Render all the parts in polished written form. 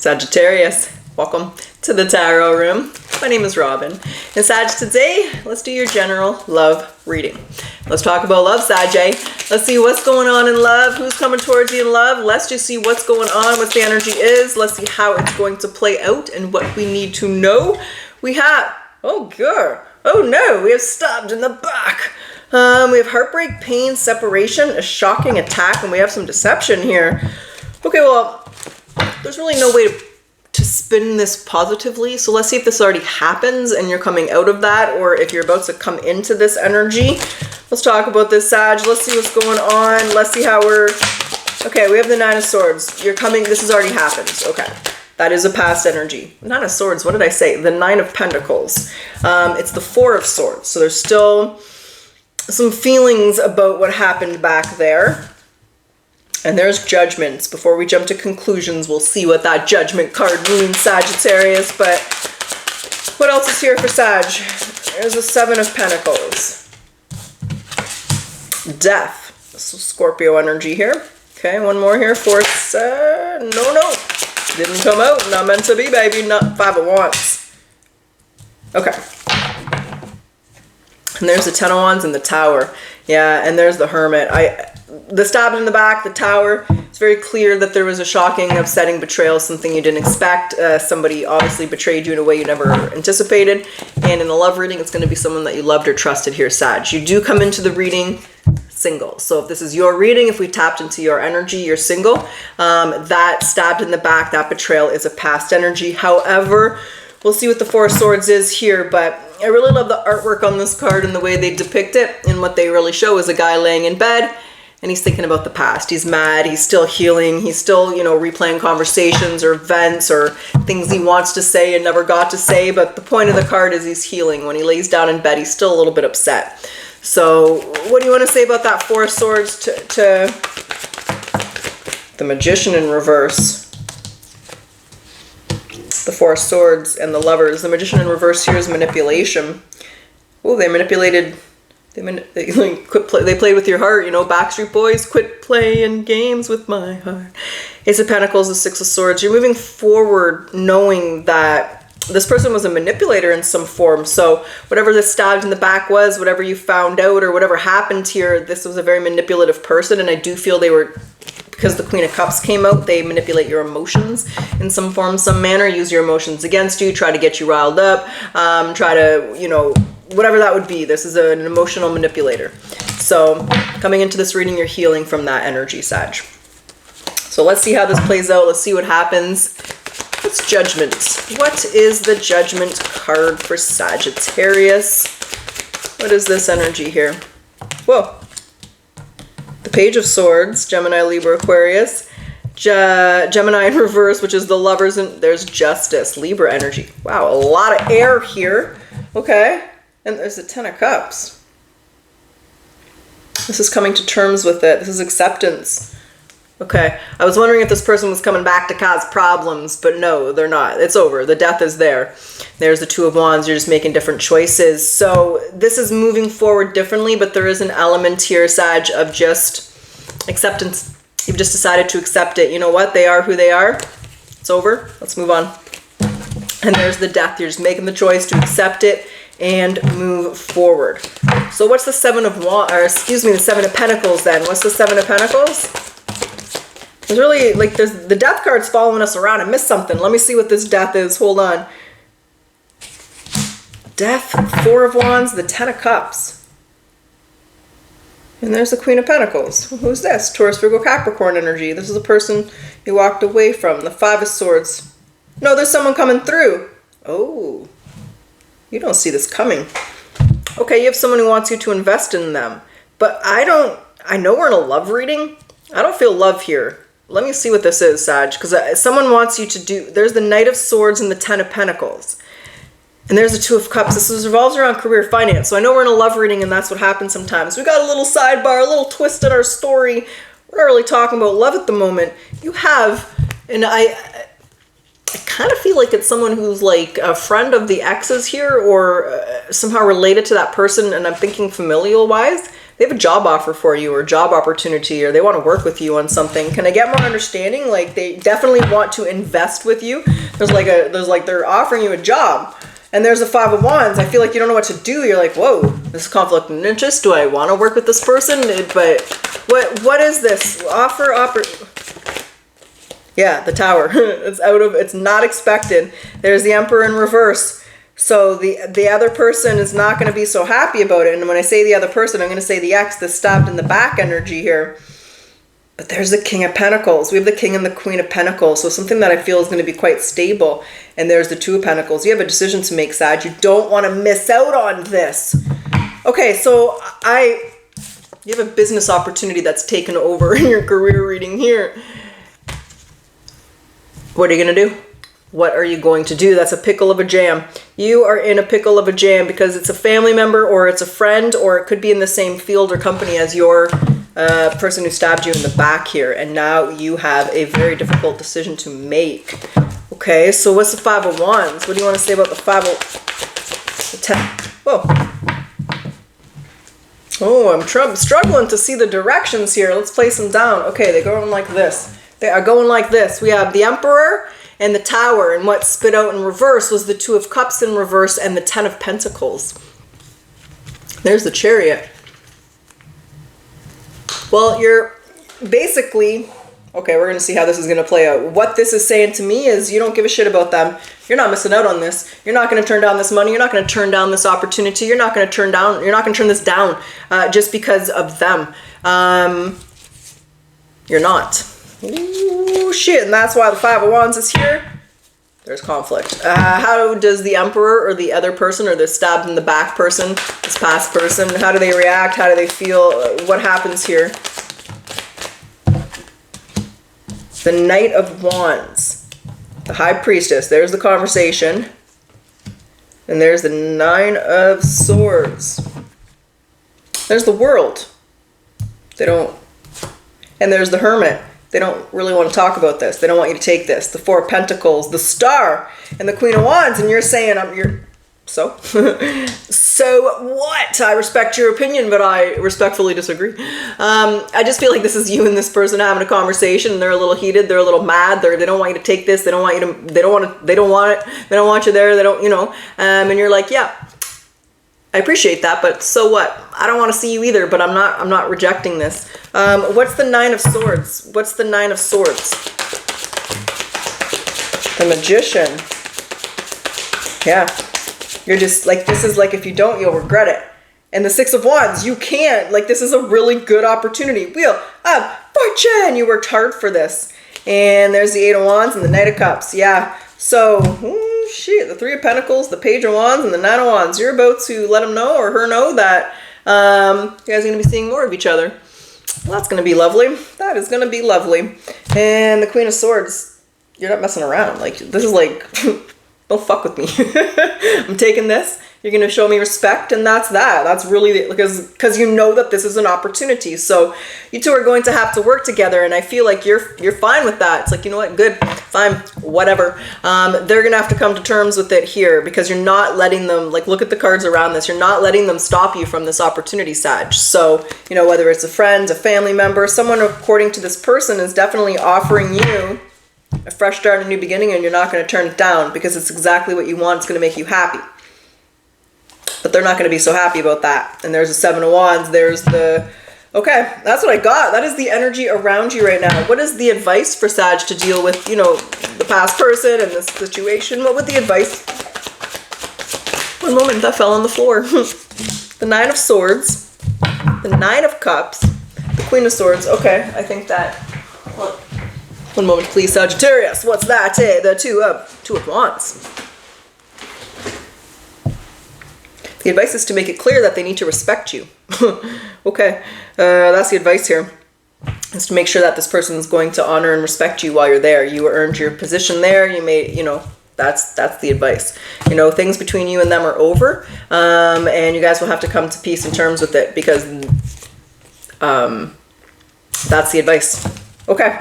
Sagittarius, welcome to the Tarot Room. My name is Robyn. And Sag, today, let's do your general love reading. Let's talk about love, Sag. Let's see what's going on in love, who's coming towards you in love. Let's just see what's going on, what the energy is. Let's see how it's going to play out and what we need to know. We have, oh girl, oh no, we have stabbed in the back. We have heartbreak, pain, separation, a shocking attack, and we have some deception here. Okay, well, there's really no way to spin this positively. So let's see if this already happens and you're coming out of that, or if you're about to come into this energy. Let's talk about this, Sag. Let's see what's going on. Let's see how we're... Okay, we have the Nine of Swords. You're coming... This has already happened. Okay. That is a past energy. Nine of Swords. What did I say? The Nine of Pentacles. It's the Four of Swords. So there's still some feelings about what happened back there. And there's judgments. Before we jump to conclusions, we'll see what that judgment card means, Sagittarius. But what else is here for Sag? There's a Seven of Pentacles. Death. This is Scorpio energy here. Okay, one more here. Fourth. No. Didn't come out. Not meant to be, baby. Not Five of Wands. Okay. And there's the Ten of Wands and the Tower. Yeah, and there's the Hermit. The stabbed in the back, the Tower. It's very clear that there was a shocking, upsetting betrayal, something you didn't expect. Somebody obviously betrayed you in a way you never anticipated. And in the love reading, it's going to be someone that you loved or trusted here, Sag. You do come into the reading single. So if this is your reading, if we tapped into your energy, you're single. That stabbed in the back, that betrayal is a past energy. However, we'll see what the Four of Swords is here, but I really love the artwork on this card and the way they depict it. And what they really show is a guy laying in bed and he's thinking about the past. He's mad, he's still healing, he's still, replaying conversations or events or things he wants to say and never got to say. But the point of the card is he's healing. When he lays down in bed, he's still a little bit upset. So what do you want to say about that Four of Swords to the Magician in reverse? The Four of Swords and the Lovers. The Magician in reverse here is manipulation. Oh, they manipulated. They played with your heart. Backstreet Boys, quit playing games with my heart. Ace of Pentacles, the Six of Swords. You're moving forward knowing that this person was a manipulator in some form. So whatever this stabbed in the back was, whatever you found out or whatever happened here, this was a very manipulative person. And I do feel they were... Because the Queen of Cups came out, they manipulate your emotions in some form, some manner, use your emotions against you, try to get you riled up, try to, whatever that would be. This is an emotional manipulator. So coming into this reading, you're healing from that energy, Sag. So let's see how this plays out. Let's see what happens. What's Judgment? What is the Judgment card for Sagittarius? What is this energy here? Whoa. The Page of Swords, Gemini, Libra, Aquarius, Gemini in reverse, which is the Lovers, and there's Justice, Libra energy. Wow, a lot of air here. Okay, and there's the Ten of Cups. This is coming to terms with it. This is acceptance. Okay, I was wondering if this person was coming back to cause problems, but no, they're not. It's over. The death is there. There's the Two of Wands. You're just making different choices. So this is moving forward differently, but there is an element here, Sag, of just acceptance. You've just decided to accept it. You know what? They are who they are. It's over. Let's move on. And there's the death. You're just making the choice to accept it and move forward. So what's the Seven of Wands, or excuse me, the Seven of Pentacles then? What's the Seven of Pentacles? It's really like there's the death card's following us around. I missed something. Let me see what this death is. Hold on. Death, Four of Wands, the Ten of Cups. And there's the Queen of Pentacles. Who's this? Taurus, Virgo, Capricorn energy. This is the person you walked away from. The Five of Swords. No, there's someone coming through. Oh, you don't see this coming. Okay, you have someone who wants you to invest in them. But I know we're in a love reading. I don't feel love here. Let me see what this is, Sag, because someone wants you to do... There's the Knight of Swords and the Ten of Pentacles. And there's the Two of Cups. This revolves around career finance. So I know we're in a love reading and that's what happens sometimes. We got a little sidebar, a little twist in our story. We're not really talking about love at the moment. You have... And I kind of feel like it's someone who's like a friend of the ex's here or somehow related to that person. And I'm thinking familial-wise. they have a job offer for you or a job opportunity, or they want to work with you on something. Can I get more understanding? Like they definitely want to invest with you. There's like they're offering you a job. And there's a Five of Wands. I feel like you don't know what to do. You're like, whoa, this is conflict of interest. Do I want to work with this person? But what is this? Yeah, the Tower. It's not expected. There's the Emperor in reverse. So the other person is not going to be so happy about it. And when I say the other person, I'm going to say the ex, the stabbed in the back energy here. But there's the King of Pentacles. We have the King and the Queen of Pentacles. So something that I feel is going to be quite stable. And there's the Two of Pentacles. You have a decision to make, Sag. You don't want to miss out on this. Okay, so you have a business opportunity that's taken over in your career reading here. What are you going to do? What are you going to do? That's a pickle of a jam. You are in a pickle of a jam because it's a family member or it's a friend, or it could be in the same field or company as your person who stabbed you in the back here. And now you have a very difficult decision to make. Okay, so what's the Five of Wands? What do you want to say about the the 10? Whoa. Oh, I'm struggling to see the directions here. Let's place them down. Okay, they're going like this. They are going like this. We have the Emperor and the Tower, and what spit out in reverse was the Two of Cups in reverse and the 10 of Pentacles. There's the Chariot. Well, you're basically, okay, we're going to see how this is going to play out. What this is saying to me is you don't give a shit about them. You're not missing out on this. You're not going to turn down this money. You're not going to turn down this opportunity. You're not going to turn this down just because of them. You're not. Ooh, shit. And that's why the Five of Wands is here. There's conflict. How does the Emperor or the other person or the stabbed in the back person, this past person, how do they react? How do they feel? What happens here? The Knight of Wands. The High Priestess. There's the conversation. And there's the Nine of Swords. There's the World. They don't. And there's the Hermit. They don't really want to talk about this. They don't want you to take this. The Four of Pentacles, the Star, and the Queen of Wands. And you're saying, so? So what? I respect your opinion, but I respectfully disagree. I just feel like this is you and this person having a conversation, and they're a little heated. They're a little mad. They don't want you to take this. They don't want you to, they don't want it. They don't want you there. They don't, and you're like, yeah, I appreciate that, but so what? I don't want to see you either, but I'm not rejecting this. What's the Nine of Swords? What's the Nine of Swords? The Magician. Yeah. You're just like, this is like, if you don't, you'll regret it. And the Six of Wands, you can't. Like, this is a really good opportunity. Wheel of Fortune. You worked hard for this. And there's the Eight of Wands and the Knight of Cups. Yeah. So, shit, the Three of Pentacles, the Page of Wands, and the Nine of Wands. You're about to let him know or her know that you guys are going to be seeing more of each other. Well, that's going to be lovely. That is going to be lovely. And the Queen of Swords, you're not messing around. Like, this is like, don't fuck with me. I'm taking this. You're going to show me respect, and that's that. That's really, because you know that this is an opportunity. So you two are going to have to work together, and I feel like you're fine with that. It's like, you know what, good, fine, whatever. They're going to have to come to terms with it here, because you're not letting them, like, look at the cards around this. You're not letting them stop you from this opportunity, Sag. So, whether it's a friend, a family member, someone according to this person is definitely offering you a fresh start, a new beginning, and you're not going to turn it down because it's exactly what you want. It's going to make you happy. But they're not going to be so happy about that. And there's the Seven of Wands. There's the... Okay, that's what I got. That is the energy around you right now. What is the advice for Sag to deal with, the past person and this situation? What would the advice... One moment, that fell on the floor. The Nine of Swords. The Nine of Cups. The Queen of Swords. Okay, I think that... One moment, please, Sagittarius. What's that? The Two of Wands. The advice is to make it clear that they need to respect you. Okay, that's the advice here. Is to make sure that this person is going to honor and respect you while you're there. You earned your position there. You made, that's the advice. Things between you and them are over, and you guys will have to come to peace and terms with it, because that's the advice. Okay.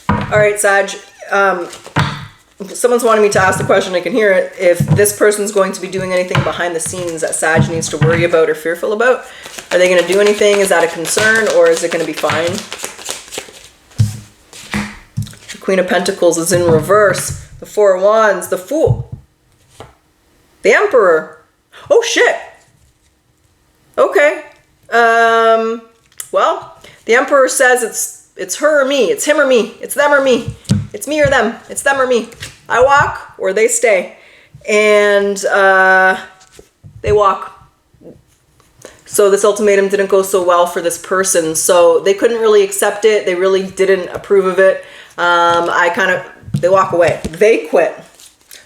All right, Sag. someone's wanting me to ask the question, I can hear it. If this person's going to be doing anything behind the scenes that Sag needs to worry about or fearful about, are they going to do anything? Is that a concern, or is it going to be fine? The Queen of Pentacles is in reverse. The Four of Wands, the Fool, the Emperor. Oh shit. Okay. Well, the Emperor says it's her or me, it's him or me, it's them or me, it's me or them, it's them or me. I walk or they stay. And they walk. So this ultimatum didn't go so well for this person. So they couldn't really accept it. They really didn't approve of it. They walk away. They quit.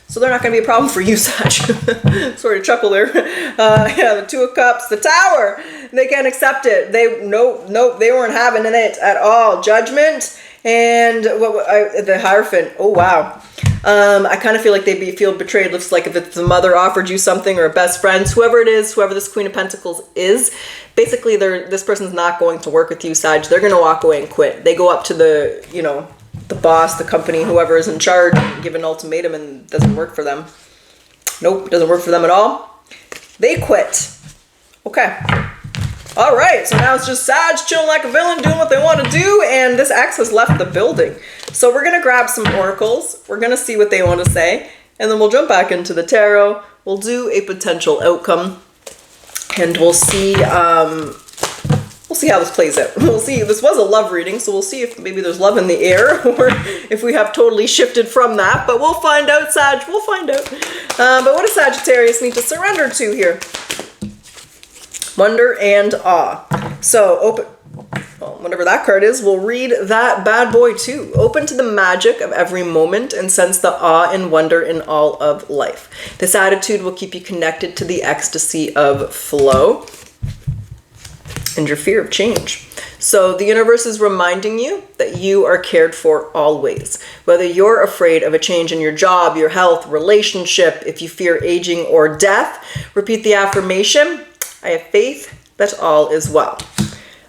So they're not going to be a problem for you, Sag. Sort of chuckle there. Yeah, the Two of Cups, the Tower. They can't accept it. Nope, they weren't having it at all. Judgment and the Hierophant. Oh, wow. I kind of feel like they feel betrayed. Looks like if it's the mother offered you something, or a best friend, whoever it is, whoever this Queen of Pentacles is, basically this person's not going to work with you, Sag. They're going to walk away and quit. They go up to the, the boss, the company, whoever is in charge, and give an ultimatum, and it doesn't work for them. Nope, it doesn't work for them at all. They quit. Okay. All right, so now it's just Sag chilling like a villain, doing what they want to do, and this ex has left the building. So we're going to grab some oracles. We're going to see what they want to say, and then we'll jump back into the tarot. We'll do a potential outcome, and we'll see how this plays out. We'll see. This was a love reading, so we'll see if maybe there's love in the air, or if we have totally shifted from that. But we'll find out, Sag. We'll find out. But what does Sagittarius need to surrender to here? Wonder and awe. So whatever that card is, we'll read that bad boy too. Open to the magic of every moment and sense the awe and wonder in all of life. This attitude will keep you connected to the ecstasy of flow and your fear of change. So the universe is reminding you that you are cared for always. Whether you're afraid of a change in your job, your health, relationship, if you fear aging or death, repeat the affirmation, I have faith that all is well.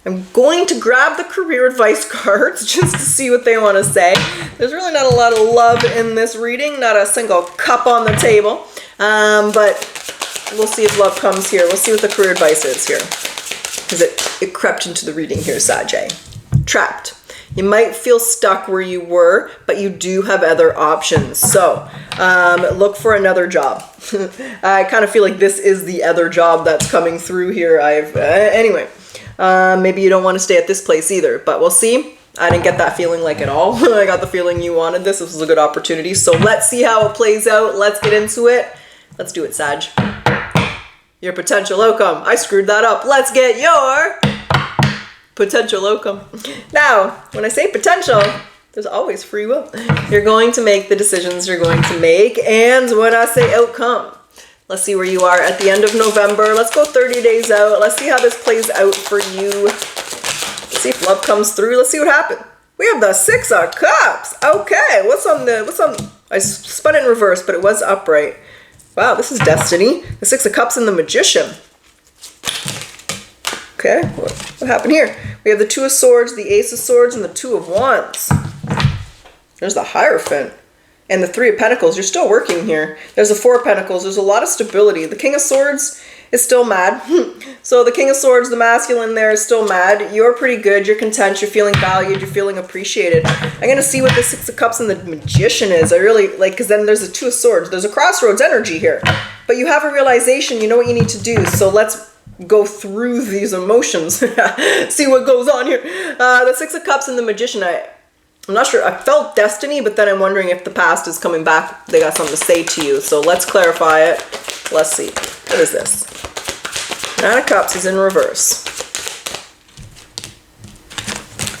I'm going to grab the career advice cards just to see what they want to say. There's really not a lot of love in this reading, not a single cup on the table, but we'll see if love comes here. We'll see what the career advice is here. Because it crept into the reading here, Sag. Trapped. You might feel stuck where you were, but you do have other options. So look for another job. I kind of feel like this is the other job that's coming through here. Anyway, maybe you don't want to stay at this place either, but we'll see. I didn't get that feeling like at all. I got the feeling you wanted this. This was a good opportunity. So let's see how it plays out. Let's get into it. Let's do it, Sag. Your potential outcome. I screwed that up. Let's get your potential outcome. Now, when I say potential, there's always free will. You're going to make the decisions you're going to make. And when I say outcome, let's see where you are at the end of November. Let's go 30 days out. Let's see how this plays out for you. Let's see if love comes through. Let's see what happened. We have the Six of Cups. Okay, I spun it in reverse, but it was upright. Wow, this is destiny. The Six of Cups and the Magician. Okay, what happened here? We have the Two of Swords, the Ace of Swords, and the Two of Wands. There's the Hierophant. And the Three of Pentacles. You're still working here. There's the Four of Pentacles. There's a lot of stability. The King of Swords is still mad. So the King of Swords, the masculine there, is still mad. You're pretty good. You're content. You're feeling valued. You're feeling appreciated. I'm going to see what the Six of Cups and the Magician is. I really like, because then there's the Two of Swords. There's a crossroads energy here. But you have a realization. You know what you need to do. So let's go through these emotions. See what goes on here. The Six of Cups and the Magician. I'm not sure. I felt destiny, but then I'm wondering if the past is coming back. They got something to say to you. So let's clarify it. Let's see. What is this? Nine of Cups is in reverse.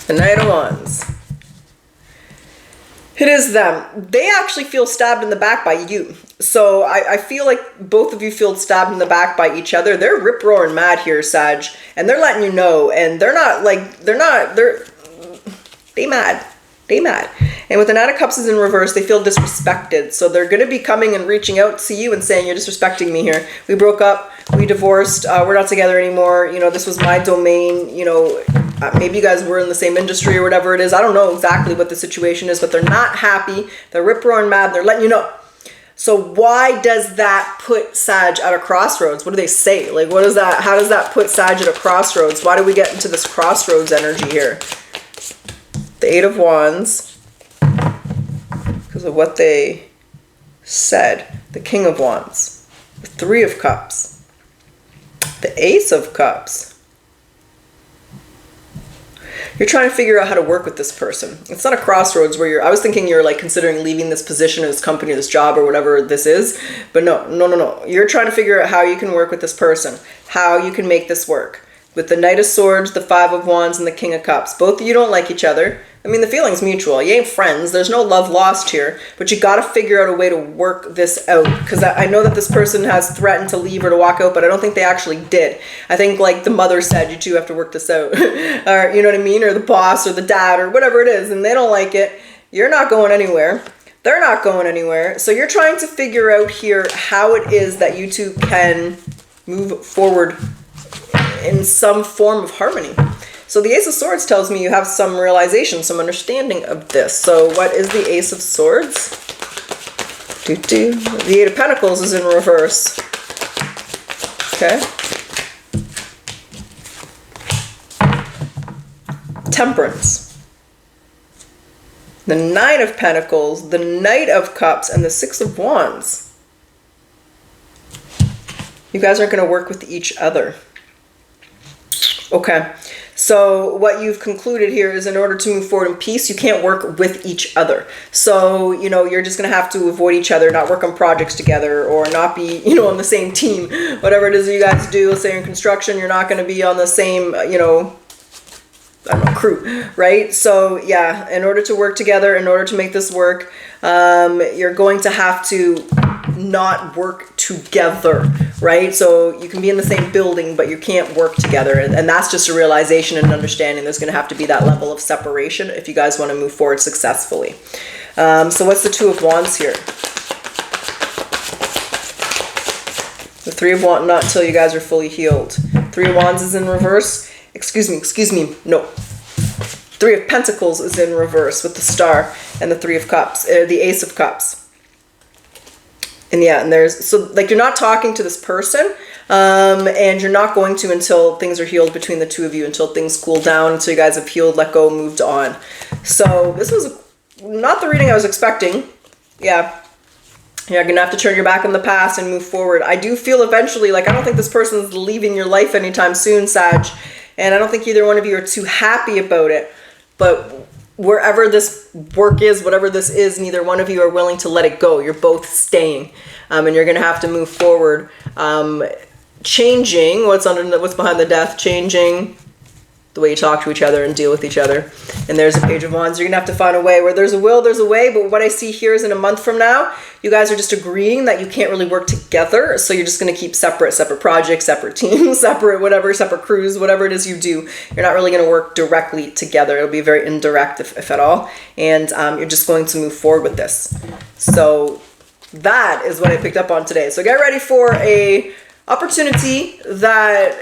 The Knight of Wands. It is them. They actually feel stabbed in the back by you. So I feel like both of you feel stabbed in the back by each other. They're rip-roaring mad here, Sag. And they're letting you know. And they're mad. They mad. And with the Nine of Cups is in reverse, they feel disrespected. So they're going to be coming and reaching out to you and saying, you're disrespecting me here. We broke up, we divorced, we're not together anymore. You know, this was my domain. You know, maybe you guys were in the same industry or whatever it is. I don't know exactly what the situation is, but they're not happy. They're rip-roaring mad. They're letting you know. So why does that put Sag at a crossroads? What do they say? Like, what is that? How does that put Sag at a crossroads? Why do we get into this crossroads energy here? The Eight of Wands, because of what they said. The King of Wands, the Three of Cups, the Ace of Cups. You're trying to figure out how to work with this person. It's not a crossroads where I was thinking you're like considering leaving this position or this company or this job or whatever this is. But no. You're trying to figure out how you can work with this person, how you can make this work. With the Knight of Swords, the Five of Wands, and the King of Cups. Both of you don't like each other. I mean, the feeling's mutual. You ain't friends. There's no love lost here. But you got to figure out a way to work this out. Because I know that this person has threatened to leave or to walk out, but I don't think they actually did. I think, like the mother said, you two have to work this out. Or, you know what I mean? Or the boss or the dad or whatever it is. And they don't like it. You're not going anywhere. They're not going anywhere. So you're trying to figure out here how it is that you two can move forward in some form of harmony. So the Ace of Swords tells me you have some realization, some understanding of this. So what is the Ace of Swords? The Eight of Pentacles is in reverse. Okay. Temperance. The Nine of Pentacles, the Knight of Cups, and the Six of Wands. You guys aren't going to work with each other. Okay. So what you've concluded here is in order to move forward in peace, you can't work with each other. So, you know, you're just going to have to avoid each other, not work on projects together, or not be, you know, on the same team. Whatever it is that you guys do, let's say you're in construction, you're not going to be on the same, you know, I don't know, crew, right? So yeah, in order to work together, in order to make this work, you're going to have to not work together, right? So you can be in the same building, but you can't work together. And that's just a realization and understanding. There's going to have to be that level of separation if you guys want to move forward successfully. So what's the Two of Wands here? The Three of Wands, not until you guys are fully healed. Three of Wands is in reverse. Excuse me, no. Three of Pentacles is in reverse with the Star and the Three of Cups, the Ace of Cups. And yeah, and there's, so like you're not talking to this person, and you're not going to until things are healed between the two of you, until things cool down, until you guys have healed, let go, moved on. So this was not the reading I was expecting. Yeah. You're going to have to turn your back on the past and move forward. I do feel eventually, like, I don't think this person's leaving your life anytime soon, Sag. And I don't think either one of you are too happy about it. But wherever this work is, whatever this is, neither one of you are willing to let it go. You're both staying. And you're going to have to move forward. Changing what's behind the death, changing the way you talk to each other and deal with each other. And there's a Page of Wands. You're gonna have to find a way. Where there's a will, there's a way. But what I see here is in a month from now, you guys are just agreeing that you can't really work together. So you're just gonna keep separate projects, separate teams, separate whatever, separate crews, whatever it is you do. You're not really gonna work directly together. It'll be very indirect, if at all. And you're just going to move forward with this. So that is what I picked up on today. So get ready for a opportunity that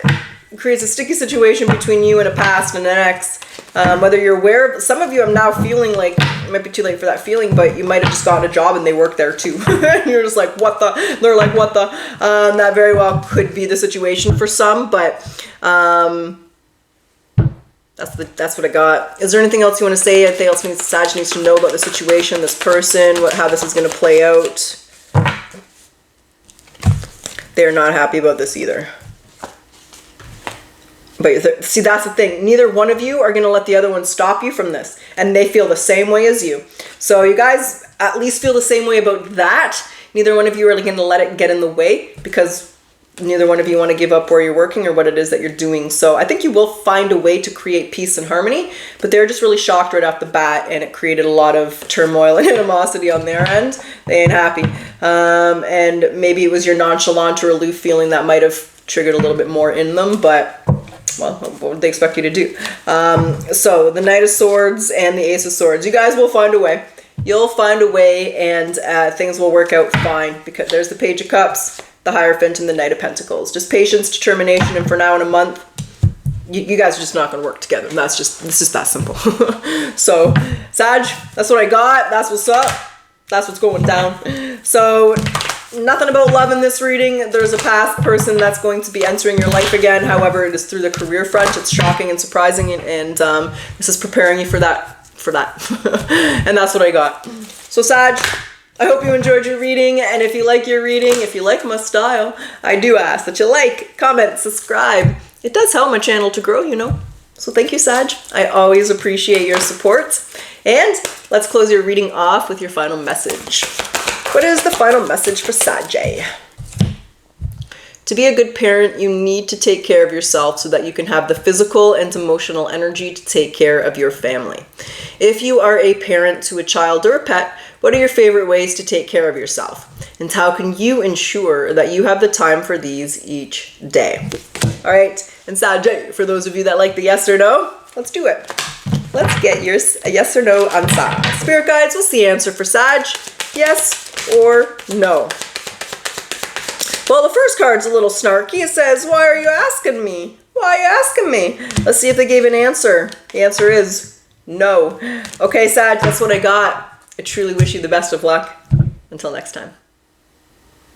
creates a sticky situation between you and a past and an ex. Whether you're aware of, some of you I'm now feeling like, it might be too late for that feeling, but you might have just gotten a job and they work there too. And you're just like, what the? They're like, what the? That very well could be the situation for some, but that's what I got. Is there anything else you want to say? Anything else Sag needs to know about the situation, this person, how this is going to play out? They're not happy about this either. But see, that's the thing. Neither one of you are going to let the other one stop you from this. And they feel the same way as you. So you guys at least feel the same way about that. Neither one of you are going to let it get in the way, because neither one of you want to give up where you're working or what it is that you're doing. So I think you will find a way to create peace and harmony. But they're just really shocked right off the bat. And it created a lot of turmoil and animosity on their end. They ain't happy. And maybe it was your nonchalant or aloof feeling that might have triggered a little bit more in them. But well, what would they expect you to do? So the Knight of Swords and the Ace of Swords. You guys will find a way. you'll find a way, and things will work out fine, because there's the Page of Cups, the Hierophant, and the Knight of Pentacles. Just patience, determination, and for now in a month, you guys are just not going to work together. It's just that simple. So, Sag, that's what I got. That's what's up. That's what's going down. So, nothing about love in this reading. There's a past person that's going to be entering your life again. However, it is through the career front. It's shocking and surprising, and this is preparing you for that. And that's what I got. So, Sag, I hope you enjoyed your reading, and if you like your reading, if you like my style, I do ask that you like, comment, subscribe. It does help my channel to grow, you know. So thank you, Sag. I always appreciate your support. And let's close your reading off with your final message. What is the final message for Sag? To be a good parent, you need to take care of yourself so that you can have the physical and emotional energy to take care of your family. If you are a parent to a child or a pet, what are your favorite ways to take care of yourself? And how can you ensure that you have the time for these each day? All right, and Sag, for those of you that like the yes or no, let's do it. Let's get your yes or no answer. Spirit guides, what's the answer for Sag? Yes or no? Well, the first card's a little snarky. It says, why are you asking me? Why are you asking me? Let's see if they gave an answer. The answer is no. Okay, Sag, that's what I got. I truly wish you the best of luck. Until next time.